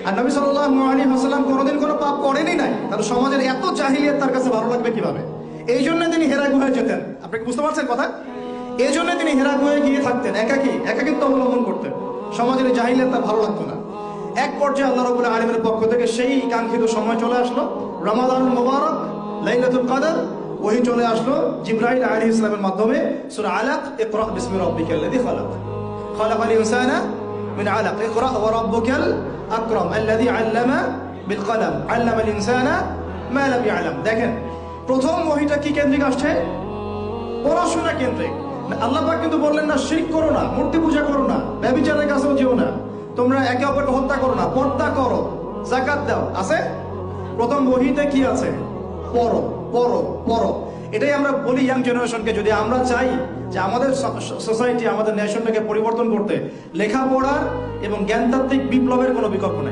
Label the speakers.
Speaker 1: আর নবী সাল্লাল্লাহু আলাইহি ওয়াসাল্লাম কোনোদিন কোনো পাপ করেনই নাই, তার সমাজের এত জাহিলিয়াত তার কাছে ভালো লাগবে কিভাবে? এই জন্য তিনি হেরা গুহায় যেতেন। আপনি কি বুঝতে পারছেন কথা? এই জন্য তিনি হেরা গুহায় গিয়ে থাকতেন, একাকিত্ব অবলম্বন করতেন। সমাজের জাহিলিয়াত তার ভালো লাগতো না। এক পর্যায়ে আল্লাহ রাব্বুল আলামিনের পক্ষ থেকে সেই কাঙ্ক্ষিত সময় চলে আসলো, রমাদানুল মুবারক, লাইলাতুল কদর। ওহী চলে আসলো জিবরাইল আলাইহিস সালামের মাধ্যমে। সূরা আলাক, ইকরা বিসমি রাব্বিকাল্লাযী খালাক, খালাকাল ইনসানা মিন আলাক, ইকরা ওয়া রাব্বুকাল আকরাম আল্লাযী আল্লামা বিল কলম, আল্লামাল ইনসানা মা লাম ইয়ালাম। দেখেন, প্রথম ওহীটা কি কেন্দ্রিক আসছে? পড়াশোনা কেন্দ্রিক। আল্লাহ পাক কিন্তু বললেন না শিরক করো না, মূর্তি পূজা করো না, ব্যভিচারের কাছেও যেও না, তোমরা একে অপরকে হত্যা করো না, পর্দা করো, যাকাত দাও। আছে প্রথম ওহীতে কি আছে? পড়ো পড়ো পড়ো। এটাই আমরা বলি ইয়াং জেনারেশনকে, যদি আমরা চাই যে আমাদের সোসাইটি, আমাদের নেশনটাকে পরিবর্তন করতে, লেখাপড়ার এবং জ্ঞানতাত্ত্বিক বিপ্লবের কোনো বিকল্প নেই।